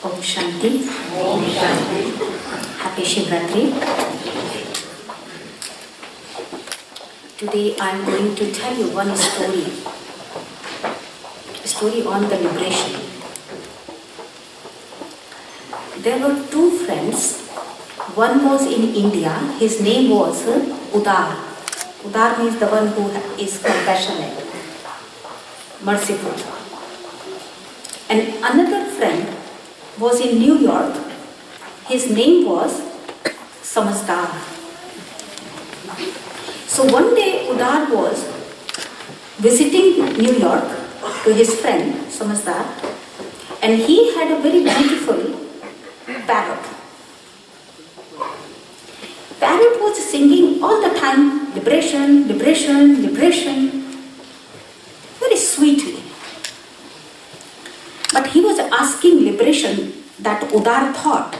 Om Shanti. Om Shanti. Happy Shivratri. Today I am going to tell you one story. A story on the liberation. There were two friends. One was in India. His name was Udar. Udar means the one who is compassionate, merciful. And another friend was in New York. His name was Samajhdar. So one day Udar was visiting New York to his friend Samajhdar, and he had a very beautiful parrot. Parrot was singing all the time, liberation, liberation, liberation, very sweetly. But he was asking liberation that Udar thought.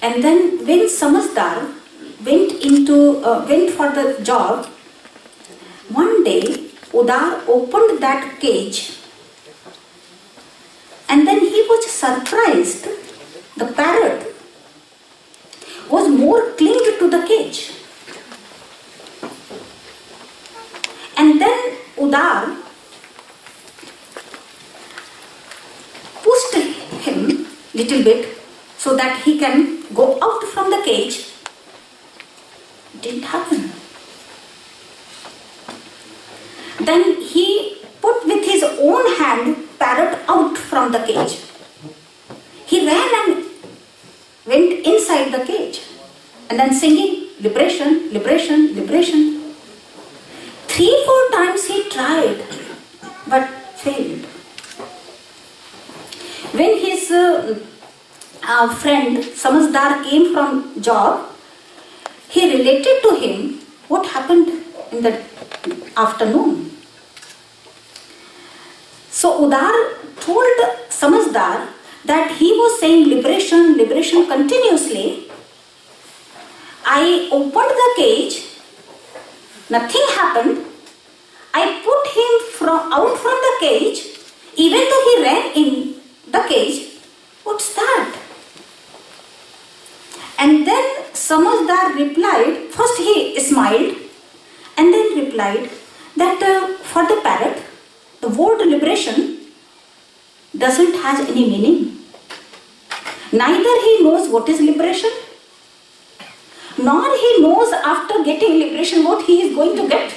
And then when Samajhdar went for the job, one day Udar opened that cage, and then he was surprised. The parrot was more clinged to the cage. And then Udar pushed him little bit so that he can go out from the cage. It didn't happen. Then he put with his own hand parrot out from the cage. He ran and went inside the cage and then singing liberation, liberation, liberation. 3-4 times he tried but failed. When his friend Samajhdar came from job, he related to him what happened in the afternoon. So Udar told Samajhdar that he was saying liberation, liberation continuously. I opened the cage, nothing happened. I put him out from the cage, even though he ran in the cage. What's that? And then Samajhdar replied, first he smiled and then replied that for the parrot, the word liberation doesn't have any meaning. Neither he knows what is liberation, nor he knows after getting liberation what he is going to get.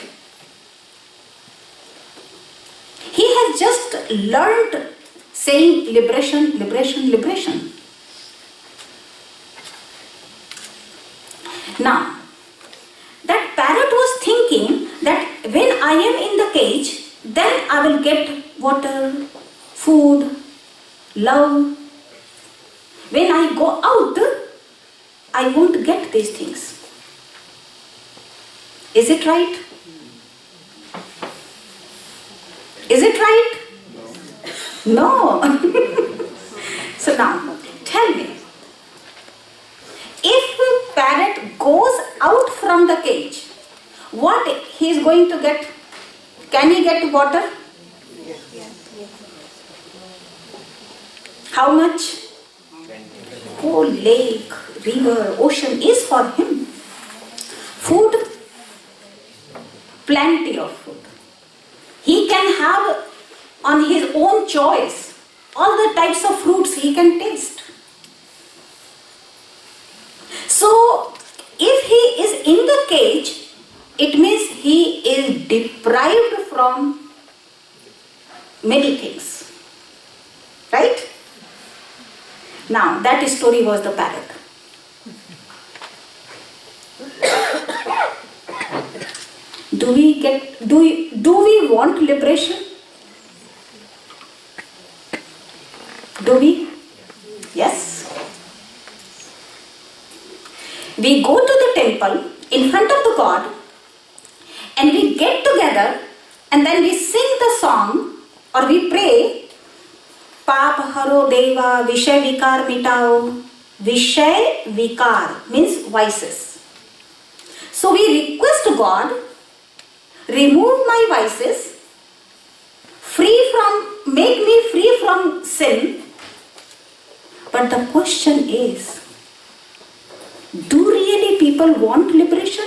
He has just learned saying liberation, liberation, liberation. Now, that parrot was thinking that when I am in the cage, then I will get water, food, love. When I go out, I won't get these things. Is it right? Is it right? No. So now, tell me, if a parrot goes out from the cage, what he is going to get? Can he get water? How much? Whole lake, river, ocean is for him. Food, plenty of food. He can have on his own choice all the types of fruits he can taste. So, if he is in the cage, it means he is deprived from many things. Right? Now, that story was the parrot. Do we want liberation? Do we? Yes. We go to the temple in front of the God and we get together and then we sing the song or we pray, Paap haro deva vishay vikar mitao. Vishay vikar means vices. So we request God, remove my vices, make me free from sin But the question is, do really people want liberation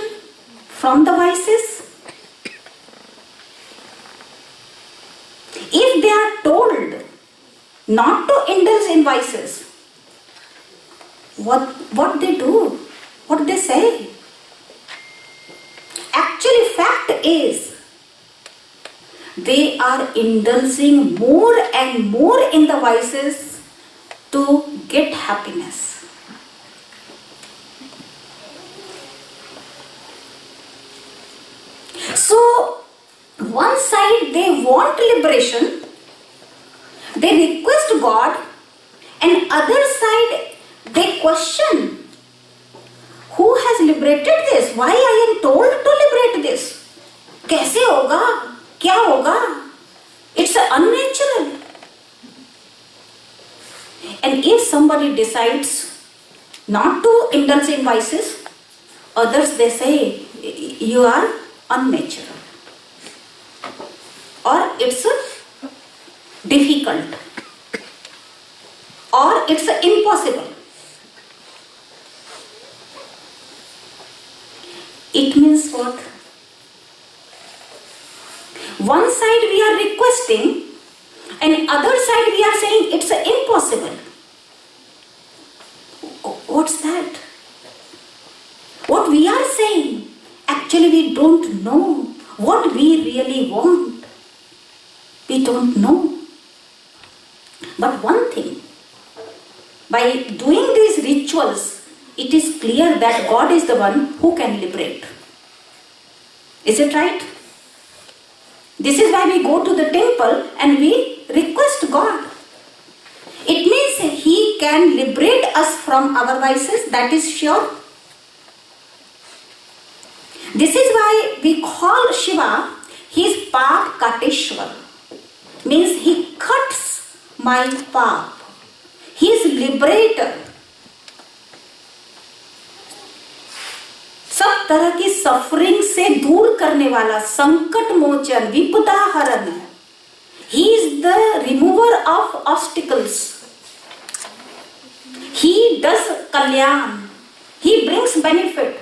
from the vices? If they are told not to indulge in vices, what they do? What they say? Actually, fact is, they are indulging more and more in the vices to get happiness. So, one side they want liberation, they request God, and other side they question, who has liberated this? Why I am told to liberate this? कैसे होगा? क्या होगा? It's unnatural. And if somebody decides not to indulge in vices, others they say, you are unnatural. Or it's difficult. Or it's impossible. It means what? One side we are requesting, and other side we are saying it's impossible. What's that? What we are saying, actually we don't know what we really want. We don't know. But one thing, by doing these rituals, it is clear that God is the one who can liberate. Is it right? This is why we go to the temple and we request God. It means He can liberate us from our vices, that is sure. This is why we call Shiva, He is Paap Kateshwar. Means He cuts my paap. He is liberator. सब तरह की suffering से दूर करने वाला, संकट मोचन, विपदा हरण. He is the remover of obstacles. He does kalyan. He brings benefit.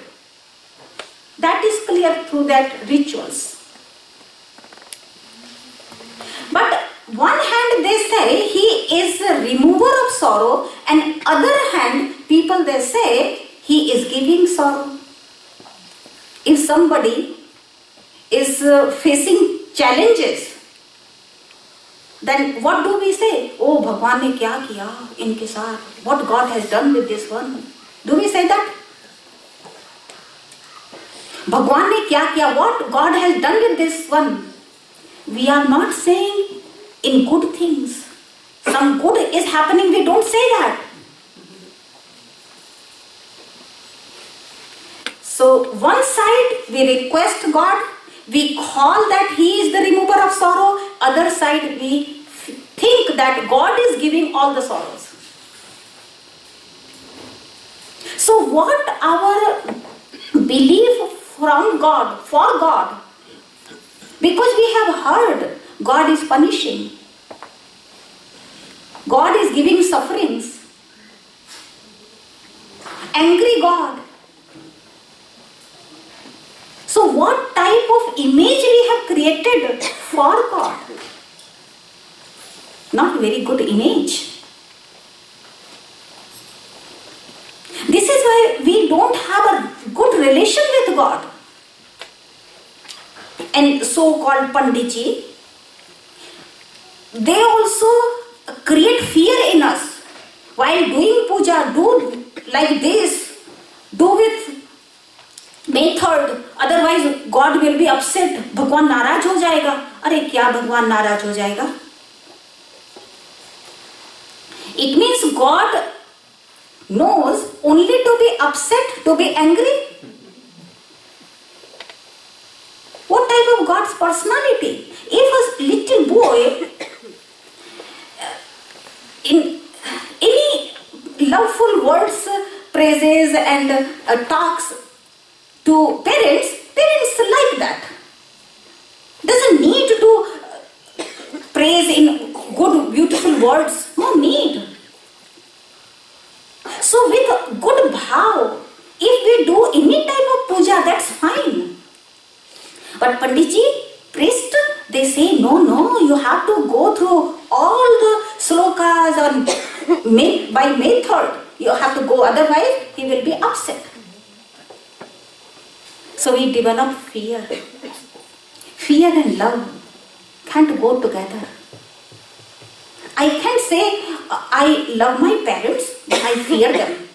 That is clear through that rituals. But one hand they say He is the remover of sorrow, and other hand people they say He is giving sorrow. If somebody is facing challenges, then what do we say? Oh, Bhagwan ne kya kiya inke saath? What God has done with this one? Do we say that? Bhagwan ne kya kiya? What God has done with this one? We are not saying in good things. Some good is happening, we don't say that. So one side we request God, we call that He is the remover of sorrow. Other side we think that God is giving all the sorrows. So what our belief from God, for God, because we have heard God is punishing, God is giving sufferings, angry God. So what type of image we have created for God? Not very good image. This is why we don't have a good relation with God. And so-called Panditji, they also create fear in us. While doing puja, do like this, do with method, otherwise God will be upset. भगवान नाराज हो जाएगा. अरे क्या भगवान नाराज हो जाएगा? It means God knows only to be upset, to be angry. What type of God's personality? If a little boy in any loveful words, praises and talks to parents like that. Doesn't need to praise in good, beautiful words. No need. But Panditji, priest, they say, no, you have to go through all the slokas by method. You have to go, otherwise he will be upset. So we develop fear. Fear and love can't go together. I can't say I love my parents, but I fear them.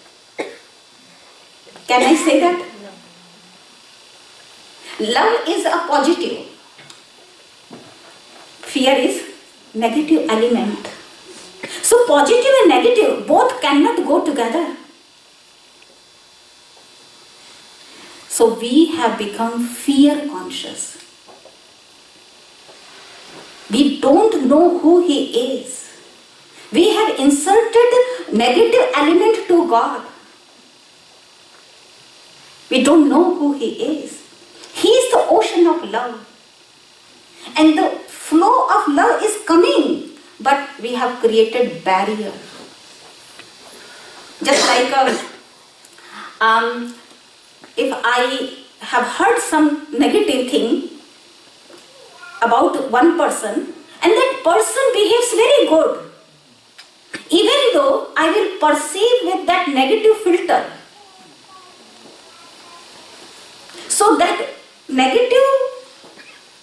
Can I say that? Love is a positive. Fear is negative element. So positive and negative both cannot go together. So we have become fear conscious. We don't know who he is. We have inserted negative element to God. We don't know who he is. He is the ocean of love. And the flow of love is coming, but we have created barrier. Just like if I have heard some negative thing about one person, and that person behaves very good, even though I will perceive with that negative filter. So that negative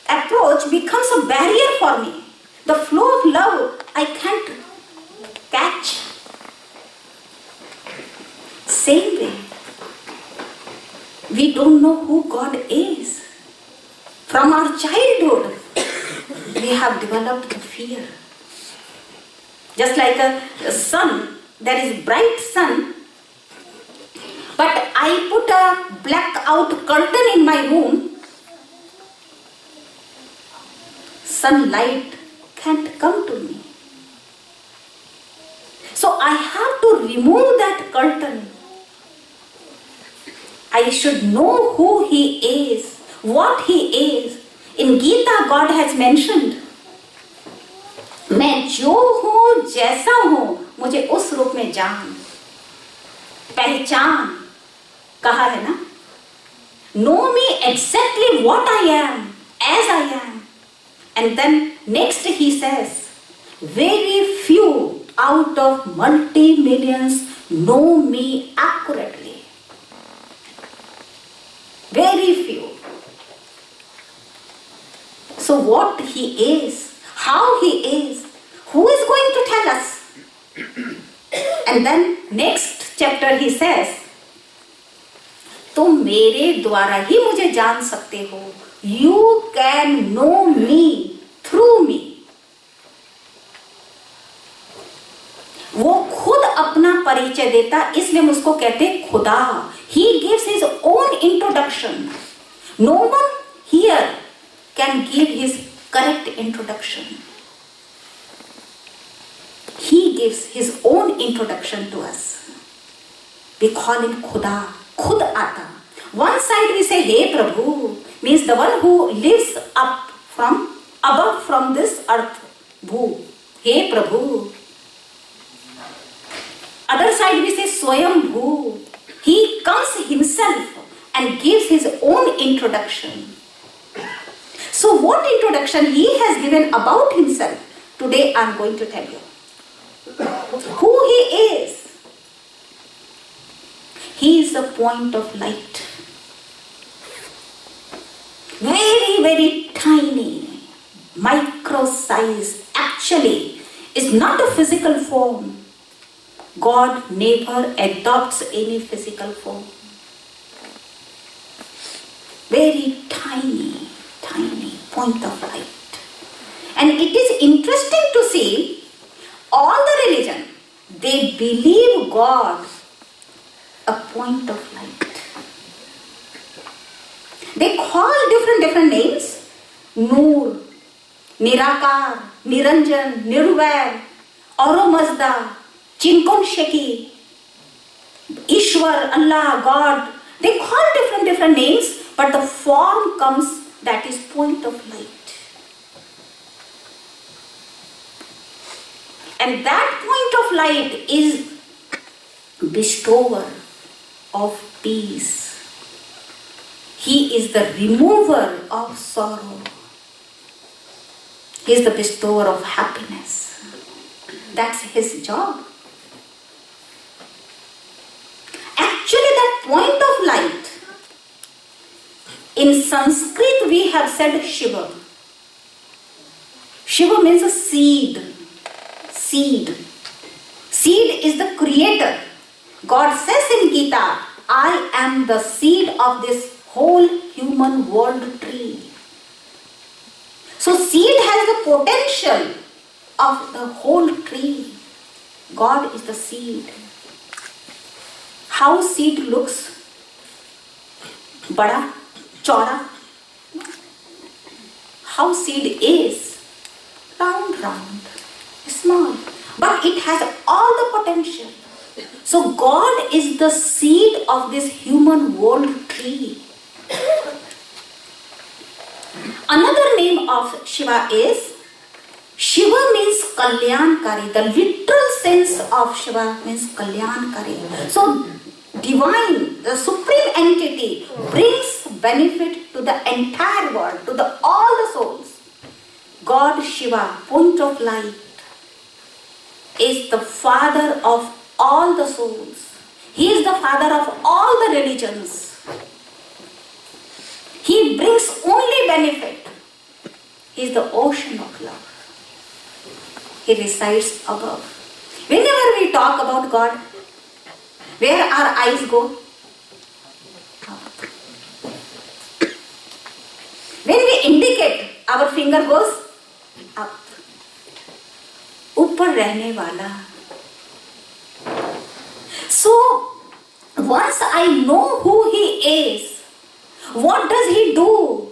approach becomes a barrier for me. The flow of love I can't catch. Same way, we don't know who God is. From our childhood, we have developed the fear. Just like a sun, there is bright sun, but I put a blackout curtain in my room, sunlight can't come to me. So I have to remove that curtain. I should know who he is, what he is. In Gita, God has mentioned, मैं जो हूँ जैसा हूँ मुझे उस रूप में जान, पहचान, कहा है ना? Know me exactly what I am, as I am. And then next he says, very few out of multi-millions know me accurately. Very few. So what he is, how he is, who is going to tell us? And then next chapter he says, तुम मेरे द्वारा ही मुझे जान सकते हो. You can know me through me. वो खुद अपना परिचय देता, इसलिए हम उसको कहते हैं खुदा. He gives his own introduction. No one here can give his correct introduction. He gives his own introduction to us. We call him Khuda, Khud Ata. One side we say, Hey Prabhu, means the one who lives up from above from this earth. Bhu. Hey Prabhu. Other side we say Swayam Bhu. He comes himself and gives his own introduction. So what introduction he has given about himself, today I am going to tell you. Who he is. He is a point of light. Very, very tiny, micro size. Actually, is not a physical form. God never adopts any physical form. Very tiny, tiny point of light. And it is interesting to see all the religion, they believe God a point of light. They call different names. Noor, Nirakar, Niranjan, Nirvair, Oromazda, Chinkon Sheki, Ishwar, Allah, God. They call different names, but the form comes, that is point of light. And that point of light is bestower of peace. He is the remover of sorrow. He is the bestower of happiness. That's his job. Actually, that point of light, in Sanskrit we have said Shiva. Shiva means a seed. Seed. Seed is the creator. God says in Gita, I am the seed of this whole human world tree. So seed has the potential of the whole tree. God is the seed. How seed looks? Bada, chora. How seed is? Round, small. But it has all the potential. So God is the seed of this human world tree. Another name of Shiva is, Shiva means Kalyankari. The literal sense of Shiva means Kalyankari. So divine, the supreme entity, brings benefit to the entire world, to all the souls. God Shiva, point of light, is the father of all the souls. He is the father of all the religions. He brings only benefit. He is the ocean of love. He resides above. Whenever we talk about God, where our eyes go? Up. When we indicate, our finger goes up. ऊपर रहने वाला. So, once I know who He is, what does He do?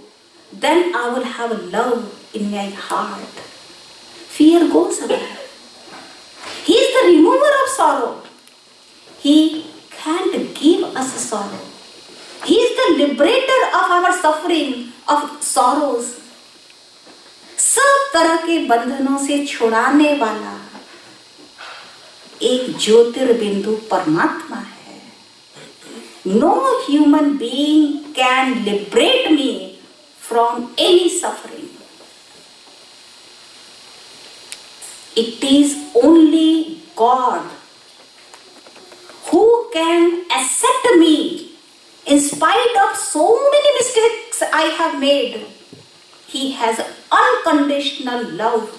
Then I will have love in my heart. Fear goes away. He is the remover of sorrow. He can't give us sorrow. He is the liberator of our suffering, of sorrows. सब तरह के बंधनों से छुड़ाने वाला एक ज्योतिर्बिंदु परमात्मा है. No human being can liberate me from any suffering. It is only God who can accept me in spite of so many mistakes I have made. He has unconditional love.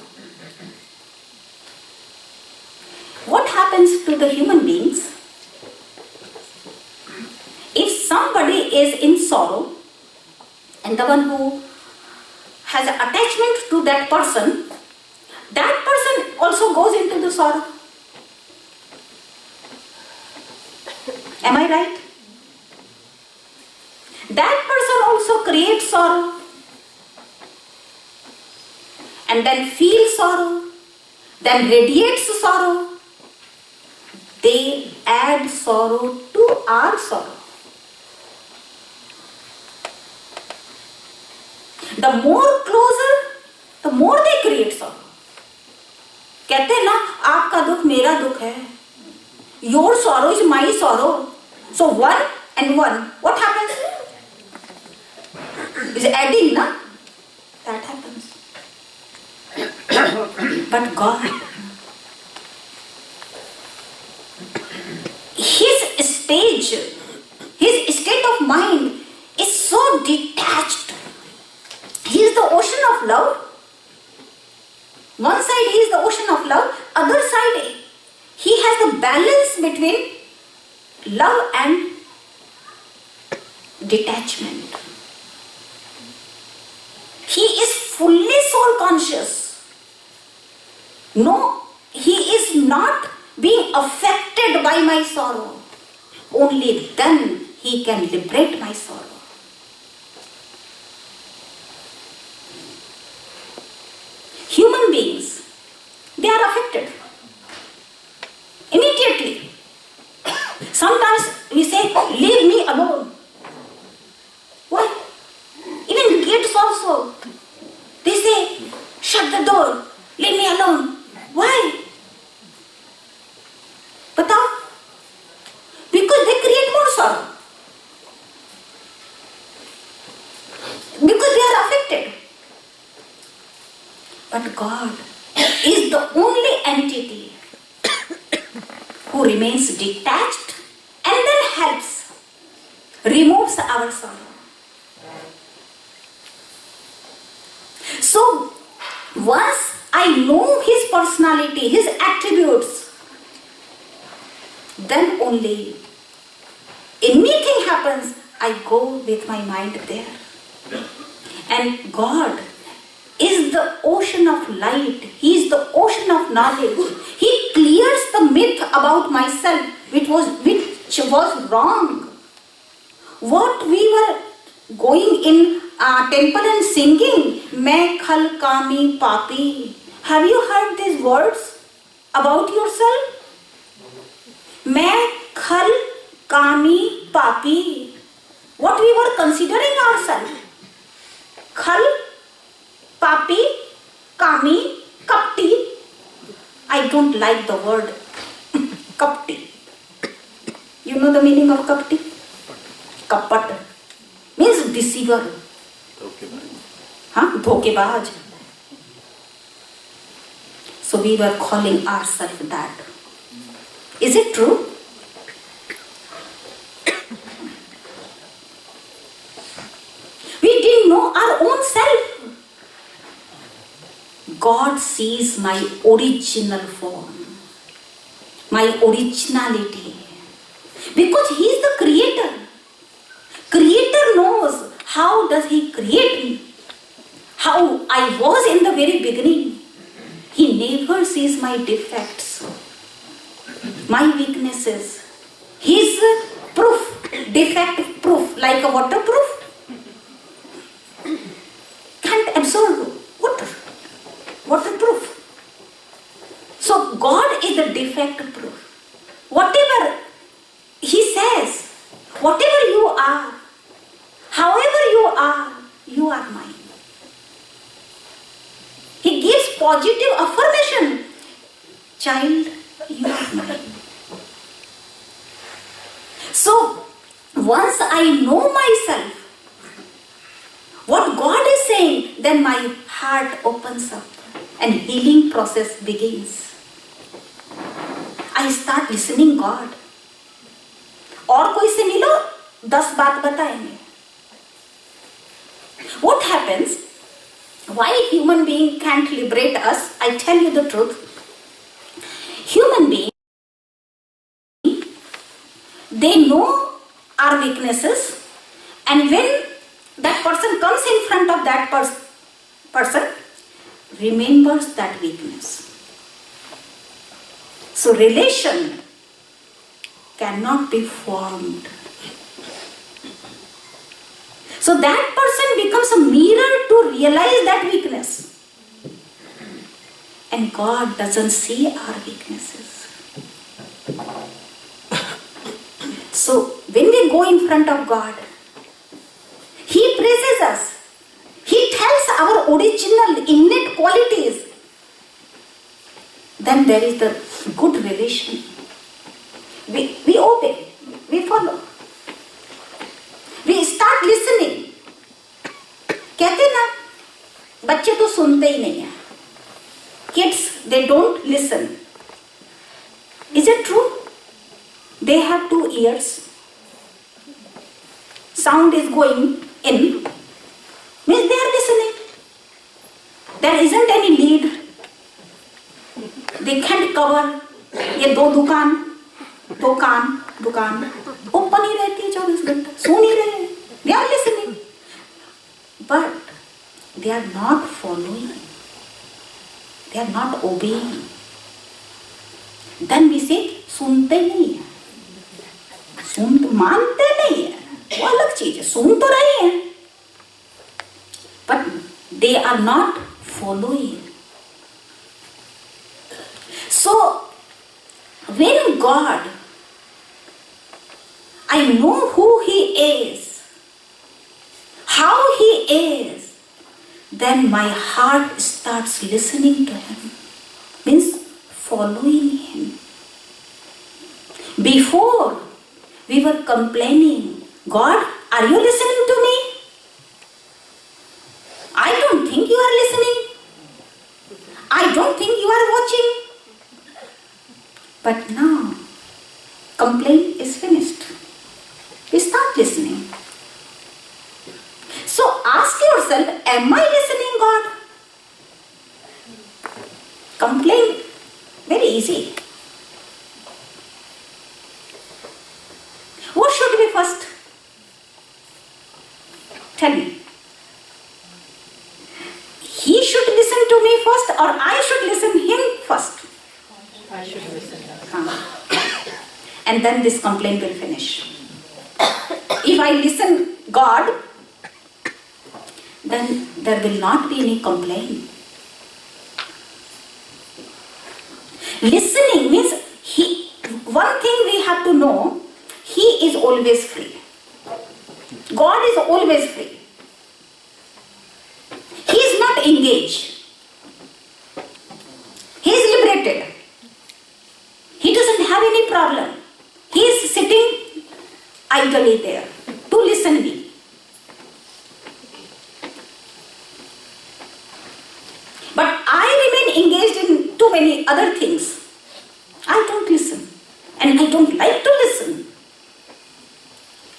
What happens to the human beings? If somebody is in sorrow and the one who has attachment to that person also goes into the sorrow. Am I right? That person also creates sorrow and then feels sorrow, then radiates sorrow. They add sorrow to our sorrow. The more closer, the more they create sorrow. कहते हैं ना, आपका दुख मेरा दुख है. Your sorrow is my sorrow. So one and one, what happens? Is adding, na? That happens. But God, His state of mind is so detached. He is the ocean of love. One side He is the ocean of love, other side He has the balance between love and detachment. He is fully soul conscious. No, He is not being affected by my sorrow. Only then He can liberate my sorrow. Human beings, they are affected immediately. Sometimes we say, leave me alone. Why? Even kids also, they say, shut the door, leave me alone. Why? Batao? Because they create more sorrow. But God is the only entity who remains detached and then helps, removes our sorrow. So, once I know His personality, His attributes, then only anything happens, I go with my mind there. And God is the ocean of light. He is the ocean of knowledge. He clears the myth about myself, which was wrong. What we were going in temple and singing, मैं खल कामी पापी. Have you heard these words about yourself? मैं खल कामी पापी. What we were considering ourselves? Khal, papi, kami, kapti. I don't like the word kapti. You know the meaning of kapti? Kapat means deceiver. Dhokebaj. So we were calling ourselves that. Is it true? We didn't know our own self. God sees my original form, my originality. Because He is the creator. Creator knows how does He create me. How I was in the very beginning. He never sees my defects, my weaknesses. His proof, defect proof, like a waterproof. Can't absorb waterproof. So God is the defect proof. Whatever He says, whatever you are, however you are mine. He gives positive affirmation. Child, you are mine. So once I know myself, what God is saying, then my heart opens up and healing process begins. I start listening God. और कोई से मिलो 10 बात बताएंगे. What happens? Why human being can't liberate us? I tell you the truth. Human being, they know our weaknesses, and when that person comes in front of that person, remembers that weakness. So relation cannot be formed. So that person becomes a mirror to realize that weakness. And God doesn't see our weaknesses. So when we go in front of God, He praises us. He tells our original innate qualities. Then there is the good relation. We obey. We follow. We start listening. कहते ना बच्चे तो सुनते ही नहीं हैं. Kids, they don't listen. Is it true? They have 2 ears. Sound is going in. Means they are listening. There isn't any lead. They can't cover. ये 2 दुकान open ही रहती है 24 घंटे. सुन ही रहे हैं. They are listening. But they are not following. They are not obeying. Then we say सुनते नहीं है. मानते नहीं है. वो अलग चीज है. सुन तो रहे हैं. But they are not following. So when God, I know who He is, how He is, then my heart starts listening to Him. Means following Him. Before we were complaining, God, are you listening to me? I don't think you are listening. I don't think you are watching. But now, complaint is finished. You start listening. So ask yourself, am I listening, God? Complaint, very easy. What should be first? Tell me. He should listen to me first, or I should listen him first? I should listen. And then this complaint will finish. If I listen God, then there will not be any complaint. Listening means one thing we have to know, He is always free. God is always free. He is not engaged. He is liberated. He doesn't have any problem. He is sitting idly there to listen me. But I remain engaged in too many other things. I don't listen. And I don't like to listen.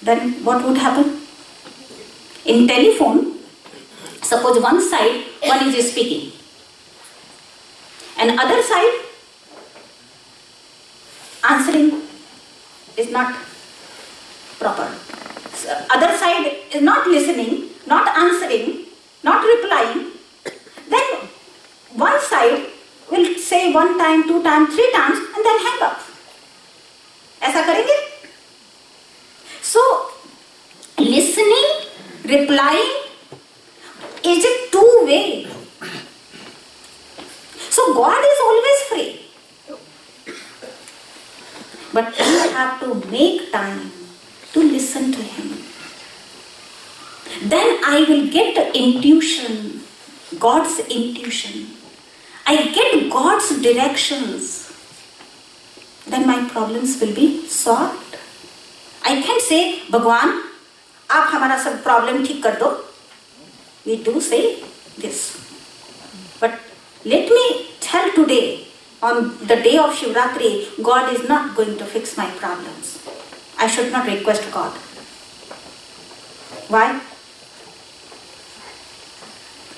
Then what would happen? In telephone, suppose one side, one is speaking. And other side, answering is not proper. So other side is not listening, not answering, not replying. Then one side will say one time, two times, three times and then hang up. ऐसा करेंगे? So, listening, replying is a two-way. So God is always free. But we have to make time to listen to Him. Then I will get intuition, God's intuition. I get God's directions. Then my problems will be solved. I can't say, Bhagwan, आप हमारा सब problem ठीक कर दो. We do say this. But let me tell today, on the day of Shivratri, God is not going to fix my problems. I should not request God. Why?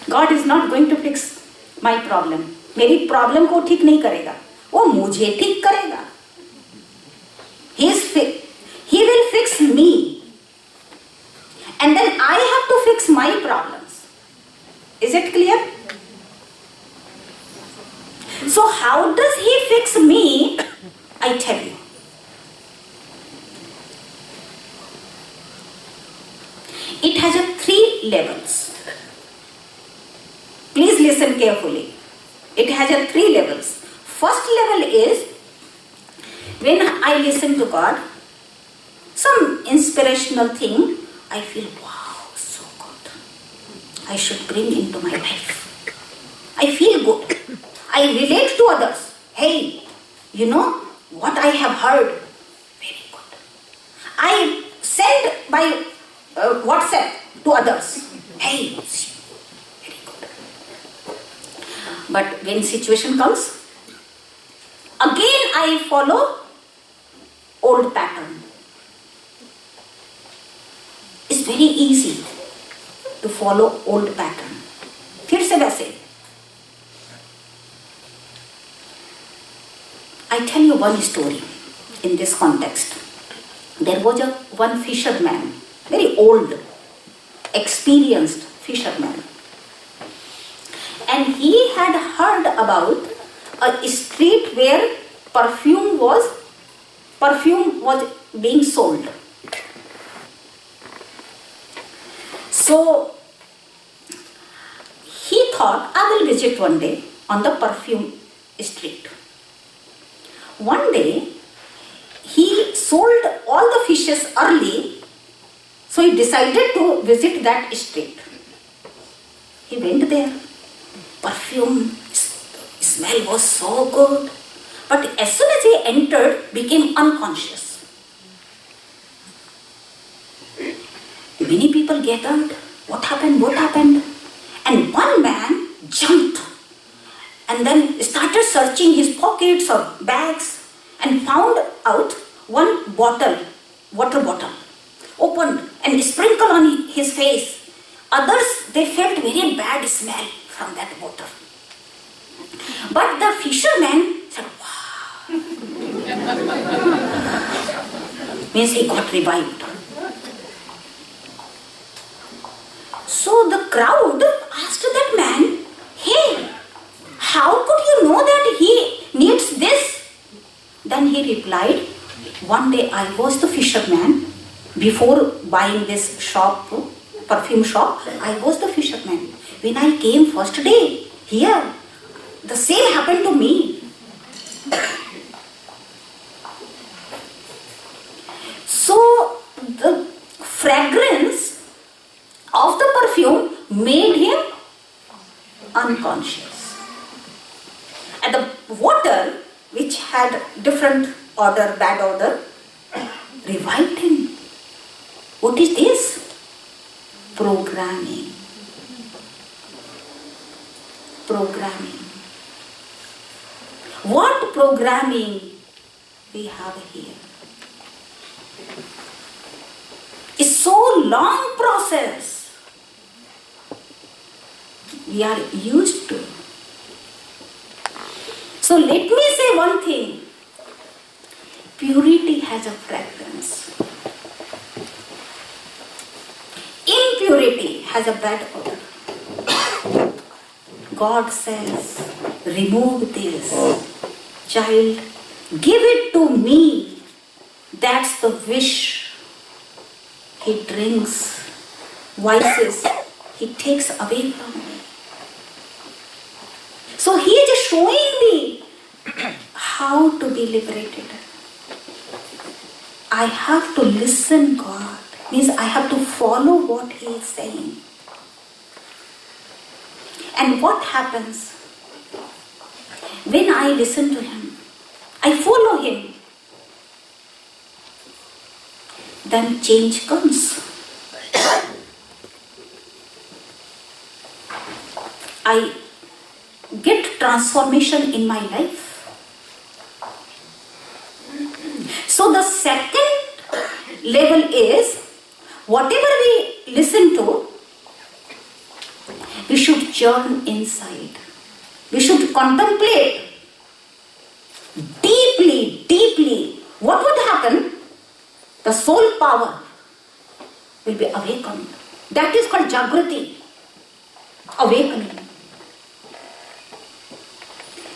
God is not going to fix my problem. मेरी problem को ठीक नहीं करेगा. वो मुझे ठीक करेगा. He will fix me. And then I have to fix my problems. Is it clear? So how does He fix me? I tell you. It has 3 levels. Please listen carefully. It has 3 levels. First level is when I listen to God, some inspirational thing, I feel, wow, so good. I should bring into my life. I feel good. I relate to others. Hey, you know what I have heard? Very good. I send by WhatsApp to others. Hey, very good. But when situation comes, again I follow old pattern. It's very easy to follow old pattern. फिर से वैसे. I tell you one story in this context. There was one fisherman, very old, experienced fisherman. And he had heard about a street where perfume was being sold. So he thought, I will visit one day on the perfume street. One day, he sold all the fishes early, so he decided to visit that street. He went there. Perfume smell was so good. But as soon as he entered, became unconscious. Many people gathered. What happened? What happened? And one man jumped and and then started searching his pockets or bags and found out one bottle, water bottle, opened and sprinkled on his face. Others, they felt very bad smell from that water. But the fisherman said, wow. Means he got revived. So the crowd asked that man, hey, how could you know that he needs this? Then he replied, one day I was the fisherman. Before buying this shop, perfume shop, I was the fisherman. When I came first day here, the same happened to me. So the fragrance of the perfume made him unconscious. And the water, which had different odor, bad odor, revived him. What is this? Programming. Programming. What programming we have here? It's so long process. We are used to. So let me say one thing. Purity has a fragrance. Impurity has a bad odor. God says, remove this. Child, give it to me. That's the wish. He drinks, vices, he takes away from me. So he is just showing me how to be liberated. I have to listen God. Means I have to follow what he is saying. And what happens? When I listen to him, I follow him, then change comes. I get transformation in my life. So the second level is, whatever we listen to, we should churn inside. We should contemplate deeply, deeply. What would happen? The soul power will be awakened. That is called Jagrati, awakening.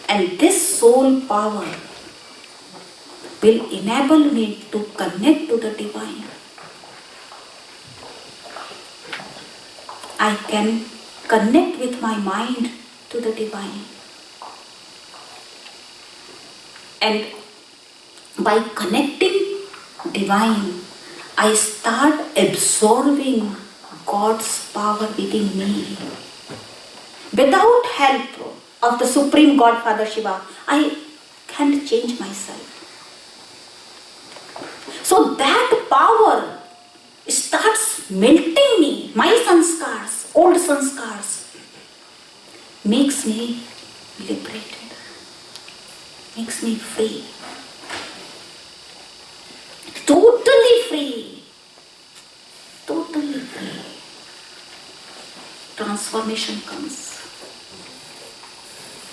And this soul power will enable me to connect to the divine. I can connect with my mind to the divine. And by connecting divine, I start absorbing God's power within me. Without help of the Supreme God, Father Shiva, I can't change myself. So that power starts melting me, my sanskars, old sanskars, makes me liberated, makes me free. Totally free. Totally free. Transformation comes.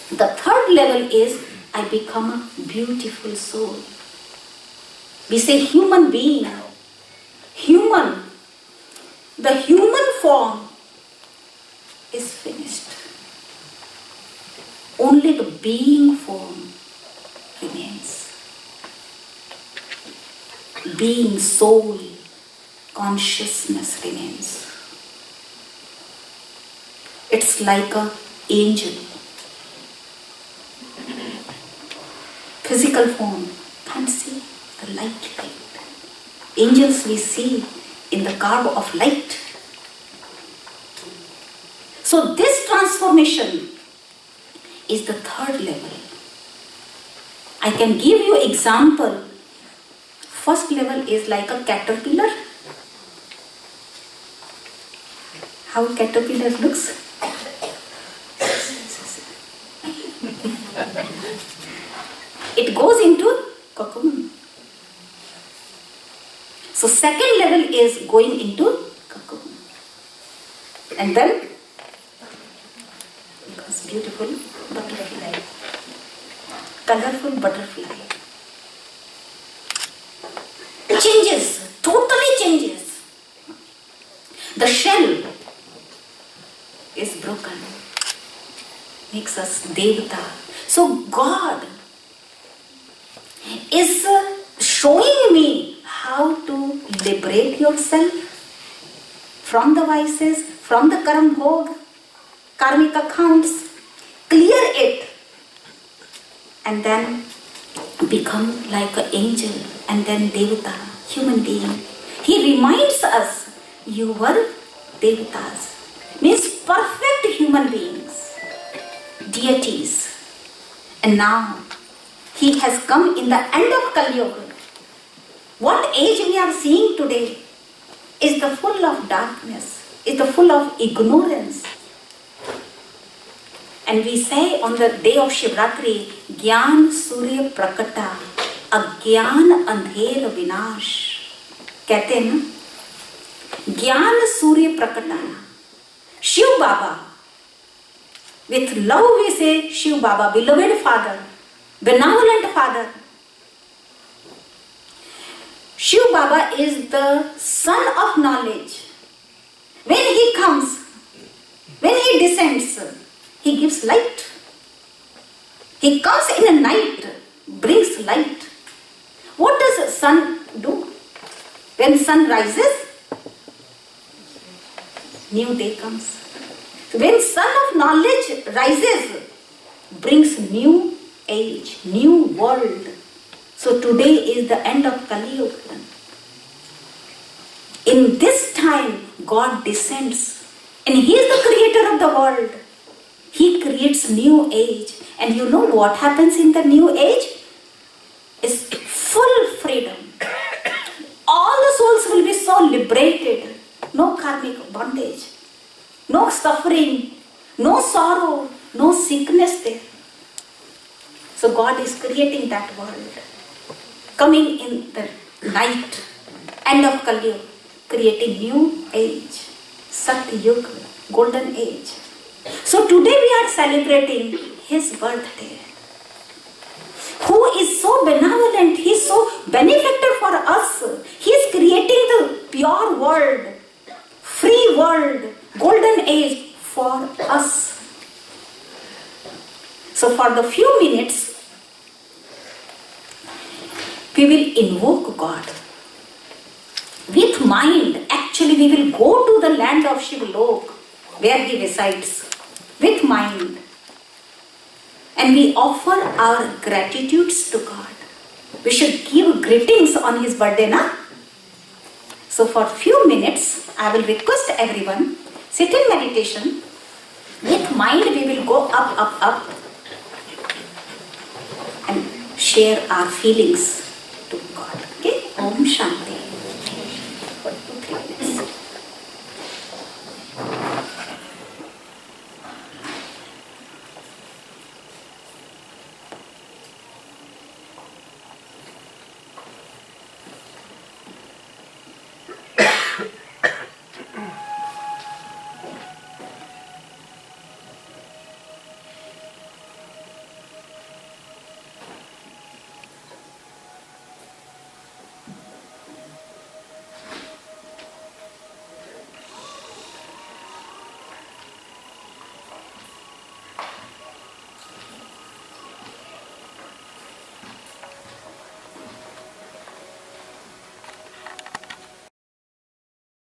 The third level is I become a beautiful soul. We say human being. Human. The human form is finished. Only the being form remains. Being, soul, consciousness remains. It's like an angel. Physical form, can't see the light. Angels we see in the garb of light. So this transformation is the third level. I can give you example. First level is like a caterpillar. How caterpillar looks? It goes into cocoon. So second level is going into cocoon. And then becomes beautiful butterfly. Colorful butterfly. Changes, totally changes. The shell is broken. Makes us Devata. So God is showing me how to liberate yourself from the vices, from the karam bhog, karmic accounts, clear it, and then become like an angel, and then Devata, human being. He reminds us, you were Devatas, means perfect human beings, deities. And now, he has come in the end of Kali Yuga. What age we are seeing today is the full of darkness, is the full of ignorance. And we say on the day of Shivratri, Gyan Surya Prakata, Agyan Andher Vinash. कहते हैं ना, ज्ञान सूर्य प्रकटा. Shiv Baba, with love we say Shiv Baba, beloved father, benevolent father. Shiv Baba is the sun of knowledge. When he comes, when he descends, he gives light. He comes in a night, brings light. What does the sun do? When sun rises, new day comes. When sun of knowledge rises, brings new age, new world. So today is the end of Kali Yuga. In this time, God descends, and He is the creator of the world. He creates new age. And you know what happens in the new age? Is full freedom. All the souls will be so liberated. No karmic bondage. No suffering. No sorrow. No sickness there. So God is creating that world. Coming in the night, end of Kali Yuga, creating new age. Sat Yuga, golden age. So today we are celebrating His birthday. Who is so benevolent, He is so benefactor for us. He is creating the pure world, free world, golden age for us. So for the few minutes, we will invoke God. With mind, actually we will go to the land of Shivalok, where He resides. With mind. And we offer our gratitudes to God. We should give greetings on His birthday, na? So for few minutes, I will request everyone, sit in meditation. With mind, we will go up, up, up, and share our feelings to God. Okay? Om Shanti.